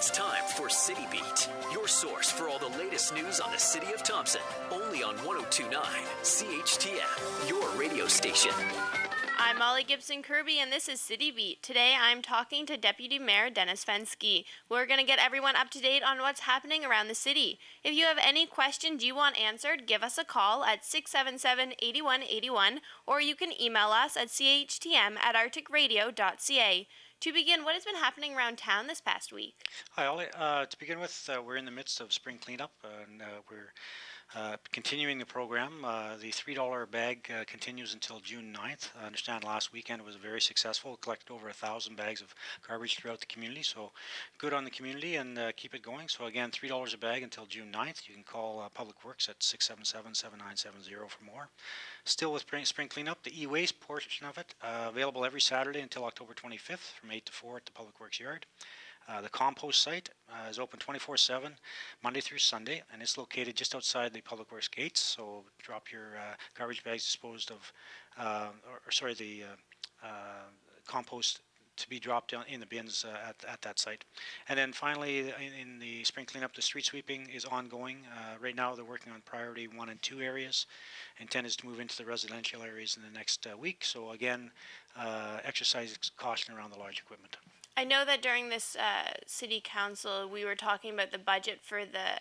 It's time for City Beat, your source for all the latest news on the city of Thompson. Only on 102.9 CHTM, your radio station. I'm Molly Gibson Kirby, and this is City Beat. Today I'm talking to Deputy Mayor Dennis Fenkse. We're going to get everyone up to date on what's happening around the city. If you have any questions you want answered, give us a call at 677-8181, or you can email us at chtm@arcticradio.ca. To begin, what has been happening around town this past week? Hi, Ollie. To begin with, we're in the midst of spring cleanup, and we're continuing the program. The $3 bag continues until June 9th. I understand last weekend was very successful. Collected over 1,000 bags of garbage throughout the community, so good on the community, and keep it going. So again, $3 a bag until June 9th. You can call Public Works at 677-7970 for more. Still with spring cleanup, the e-waste portion of it, available every Saturday until October 25th from 8 to 4 at the Public Works Yard. The compost site is open 24/7, Monday through Sunday, and it's located just outside the Public Works gates. So drop your garbage bags disposed of, the compost to be dropped down in the bins at that site. And then finally, in the spring cleanup, the street sweeping is ongoing. Right now, they're working on priority 1 and 2 areas. Intent is to move into the residential areas in the next week. So again, exercise caution around the large equipment. I know that during this city council, we were talking about the budget for the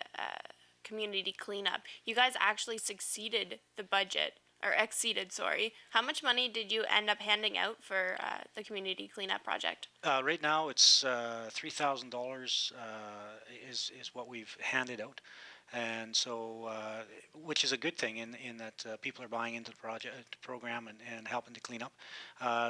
community cleanup. You guys actually exceeded the budget. How much money did you end up handing out for the community cleanup project? Right now, it's $3,000 is what we've handed out. And so, which is a good thing in that people are buying into the program and helping to clean up.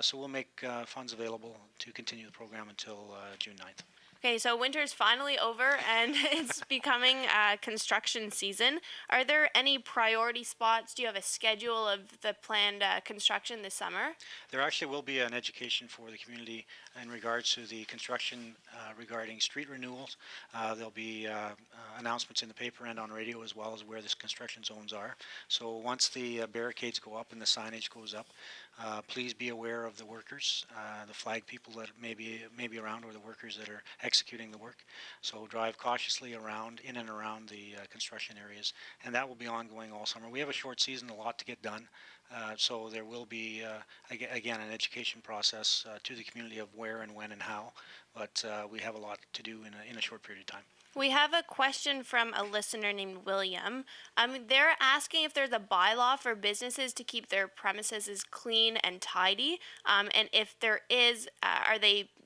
So we'll make funds available to continue the program until June 9th. Okay, so winter's finally over and it's becoming construction season. Are there any priority spots? Do you have a schedule of the planned construction this summer? There actually will be an education for the community in regards to the construction regarding street renewals. There'll be announcements in the paper and on radio as well as where the construction zones are. So once the barricades go up and the signage goes up, please be aware of the workers, the flag people that may be around, or the workers that are executing the work. So drive cautiously in and around the construction areas, and that will be ongoing all summer. We have a short season, a lot to get done, so there will be again an education process to the community of where and when and how, but we have a lot to do in a short period of time. We have a question from a listener named William. They're asking if there's a bylaw for businesses to keep their premises clean and tidy, and if there is,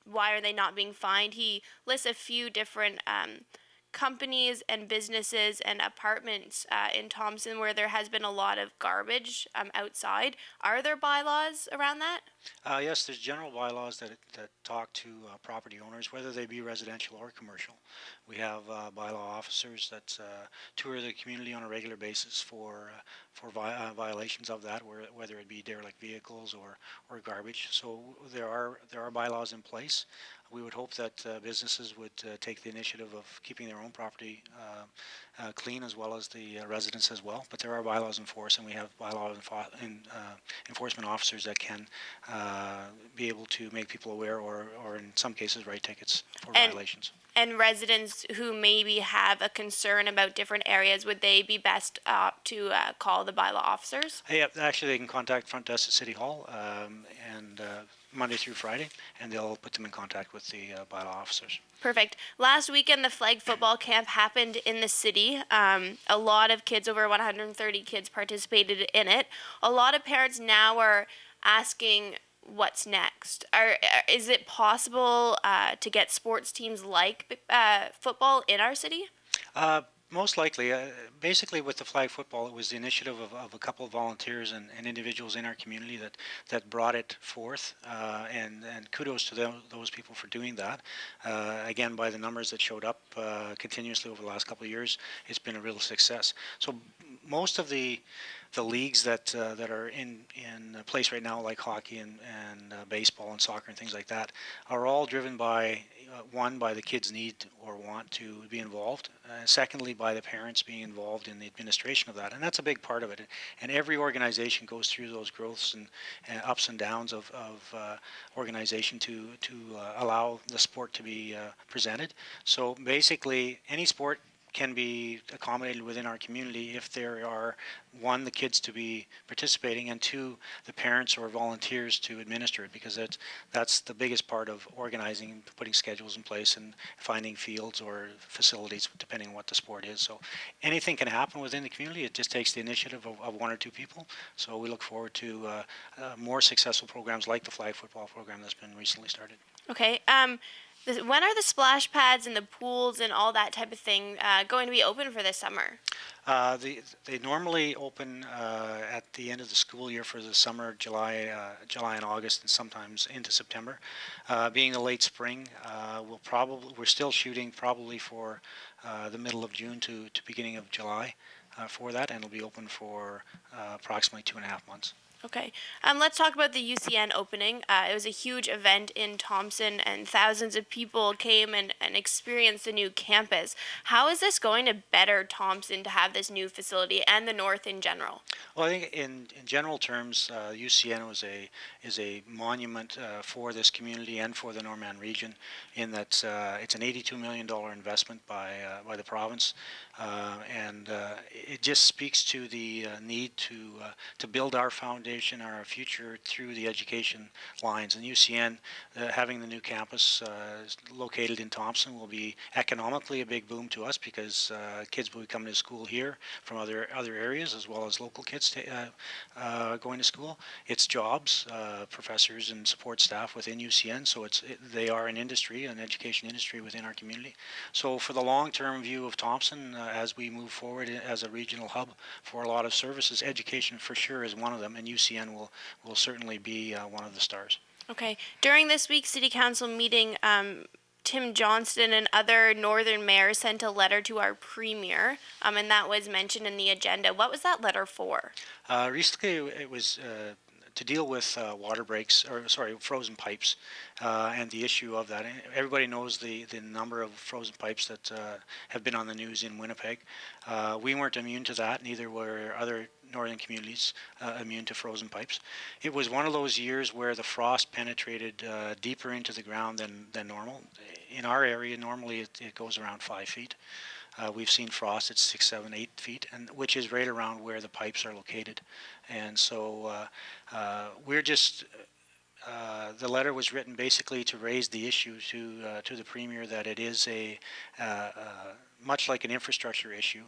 why are they not being fined? He lists a few different companies and businesses and apartments in Thompson where there has been a lot of garbage outside. Are there bylaws around that? Yes, there's general bylaws that talk to property owners, whether they be residential or commercial. We have bylaw officers that tour the community on a regular basis for violations of that, whether it be derelict vehicles or garbage. So there are bylaws in place. We would hope that businesses would take the initiative of keeping their own property clean, as well as the residents as well. But there are bylaws in force, and we have bylaw enforcement officers that can be able to make people aware, or in some cases write tickets for violations. And residents who maybe have a concern about different areas, would they be best to call the bylaw officers? Yeah, actually they can contact front desk at City Hall and Monday through Friday, and they'll put them in contact with the bylaw officers. Perfect. Last weekend, the flag football camp happened in the city. A lot of kids, over 130 kids, participated in it. A lot of parents now are asking what's next. Is it possible to get sports teams like football in our city? Most likely. Basically, with the flag football, it was the initiative of a couple of volunteers and individuals in our community that brought it forth, and kudos to those people for doing that. Again, by the numbers that showed up continuously over the last couple of years, it's been a real success. So most of the the leagues that are in place right now, like hockey and baseball and soccer and things like that, are all driven by one, by the kids' need or want to be involved. Secondly, by the parents being involved in the administration of that, and that's a big part of it. And every organization goes through those growths and ups and downs of organization to allow the sport to be presented. So basically, any sport can be accommodated within our community if there are, one, the kids to be participating, and two, the parents or volunteers to administer it, because that's the biggest part of organizing, putting schedules in place and finding fields or facilities depending on what the sport is. So anything can happen within the community. It just takes the initiative of one or two people. So we look forward to more successful programs like the flag football program that's been recently started. Okay. When are the splash pads and the pools and all that type of thing going to be open for this summer? They normally open at the end of the school year for the summer, July and August, and sometimes into September. Being the late spring, we're still shooting probably for the middle of June to beginning of July for that, and it'll be open for approximately 2.5 months. Okay. Let's talk about the UCN opening. It was a huge event in Thompson, and thousands of people came and experienced the new campus. How is this going to better Thompson to have this new facility and the North in general? Well, I think in general terms, UCN is a monument for this community and for the Norman region, in that it's an $82 million investment by the province, and it just speaks to the need to build our foundation, our future through the education lines. And UCN, having the new campus located in Thompson, will be economically a big boom to us, because kids will be coming to school here from other areas, as well as local kids going to school. It's jobs, professors and support staff within UCN, so they are an industry, an education industry within our community. So for the long-term view of Thompson, as we move forward as a regional hub for a lot of services, education for sure is one of them, and UCN will certainly be one of the stars. Okay. During this week's City Council meeting, Tim Johnston and other northern mayors sent a letter to our premier, and that was mentioned in the agenda. What was that letter for? Recently, it was to deal with frozen pipes, and the issue of that. Everybody knows the number of frozen pipes that have been on the news in Winnipeg. We weren't immune to that, neither were other northern communities immune to frozen pipes. It was one of those years where the frost penetrated deeper into the ground than normal. In our area, normally it goes around 5 feet. We've seen frost at 6, 7, 8 feet, and which is right around where the pipes are located. And so we're just the letter was written basically to raise the issue to the premier that it is a much like an infrastructure issue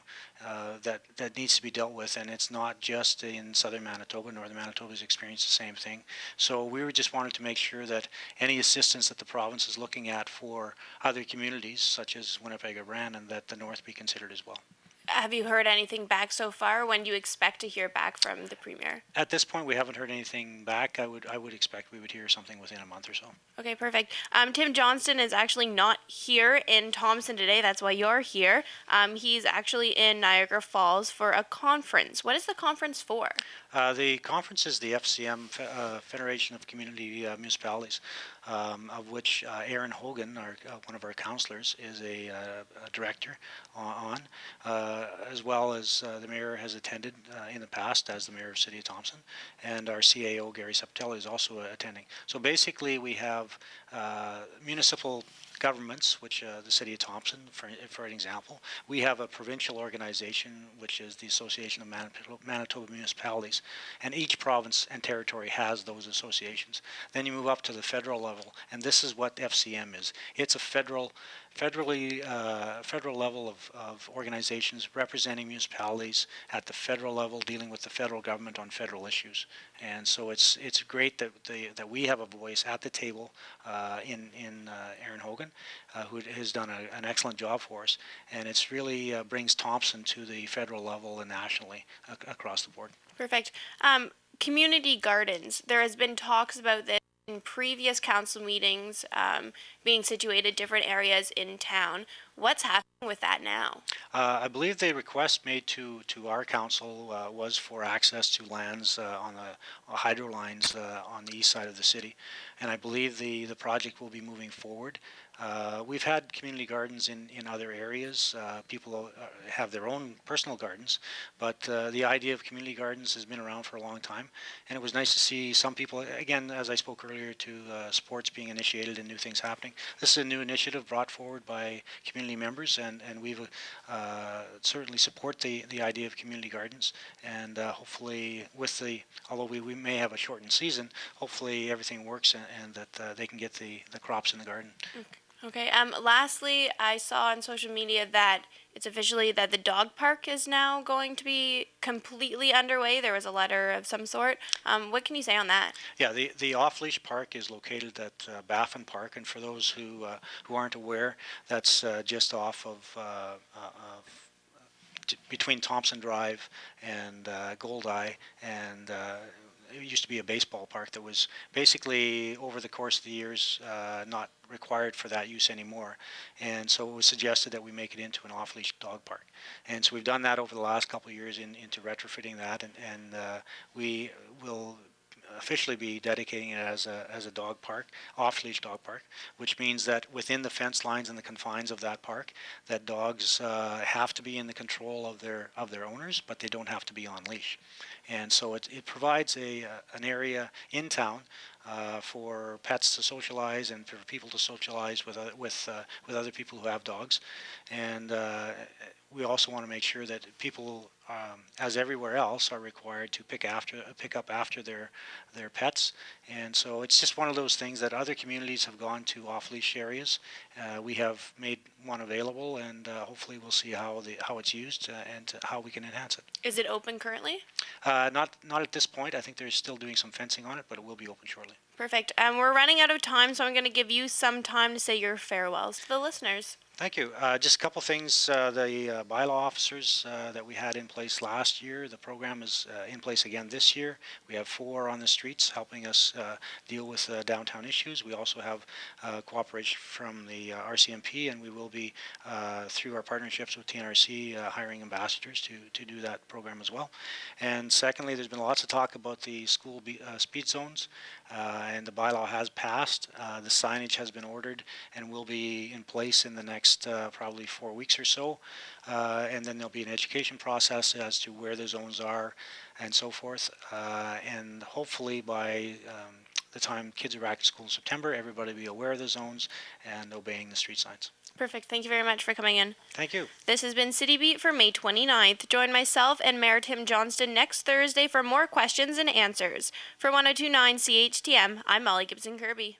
that needs to be dealt with, and it's not just in southern Manitoba. Northern Manitoba has experienced the same thing. So we just wanted to make sure that any assistance that the province is looking at for other communities, such as Winnipeg or Brandon, that the North be considered as well. Have you heard anything back so far? When do you expect to hear back from the premier? At this point, we haven't heard anything back. I would expect we would hear something within a month or so. Okay, perfect. Tim Johnston is actually not here in Thompson today. That's why you're here. He's actually in Niagara Falls for a conference. What is the conference for? The conference is the FCM, Federation of Community Municipalities, of which Aaron Hogan, one of our councillors, is a director on, as well as the mayor has attended in the past as the mayor of City of Thompson, and our CAO, Gary Septelli, is also attending. So basically we have municipal governments, which the City of Thompson, for an example. We have a provincial organization, which is the Association of Manitoba Municipalities, and each province and territory has those associations. Then you move up to the federal level, and this is what FCM is. It's a federal level of organizations representing municipalities at the federal level, dealing with the federal government on federal issues. And so it's great that we have a voice at the table in Aaron Hogan, who has done an excellent job for us, and it's really brings Thompson to the federal level and nationally across the board. Perfect. Community gardens. There has been talks about this in previous council meetings being situated different areas in town. What's happening with that now? I believe the request made to our council was for access to lands on the hydro lines on the east side of the city, and I believe the project will be moving forward. We've had community gardens in other areas. People have their own personal gardens, but the idea of community gardens has been around for a long time, and it was nice to see some people, again, as I spoke earlier, to sports being initiated and new things happening. This is a new initiative brought forward by community members, and we've certainly support the idea of community gardens, and hopefully although we may have a shortened season, hopefully everything works and that they can get the crops in the garden. Okay. Lastly, I saw on social media that it's officially that the dog park is now going to be completely underway. There was a letter of some sort. What can you say on that? Yeah, the off-leash park is located at Baffin Park, and for those who aren't aware, that's just off of between Thompson Drive and Goldeye, and it used to be a baseball park that was basically over the course of the years not required for that use anymore, and so it was suggested that we make it into an off-leash dog park, and so we've done that over the last couple of years into retrofitting that, and we will officially be dedicating it as a dog park, off-leash dog park, which means that within the fence lines and the confines of that park, that dogs have to be in the control of their owners, but they don't have to be on leash. And so it provides an area in town for pets to socialize and for people to socialize with other people who have dogs, and we also want to make sure that people, as everywhere else, are required to pick up after their pets, and so it's just one of those things that other communities have gone to off-leash areas. We have made one available, and hopefully we'll see how it's used and how we can enhance it. Is it open currently? Not at this point. I think they're still doing some fencing on it, but it will be open shortly. Perfect. We're running out of time, so I'm going to give you some time to say your farewells to the listeners. Thank you. Just a couple things. The bylaw officers that we had in place last year, the program is in place again this year. We have 4 on the streets helping us deal with downtown issues. We also have cooperation from the RCMP, and we will be, through our partnerships with TNRC, hiring ambassadors to do that program as well. And secondly, there's been lots of talk about the school speed zones, and the bylaw has passed. The signage has been ordered and will be in place in the next probably 4 weeks or so, and then there'll be an education process as to where the zones are and so forth, and hopefully by the time kids are back to school in September, everybody will be aware of the zones and obeying the street signs. Perfect. Thank you very much for coming in. Thank you. This has been City Beat for May 29th. Join myself and Mayor Tim Johnston next Thursday for more questions and answers. For 1029 CHTM, I'm Molly Gibson Kirby.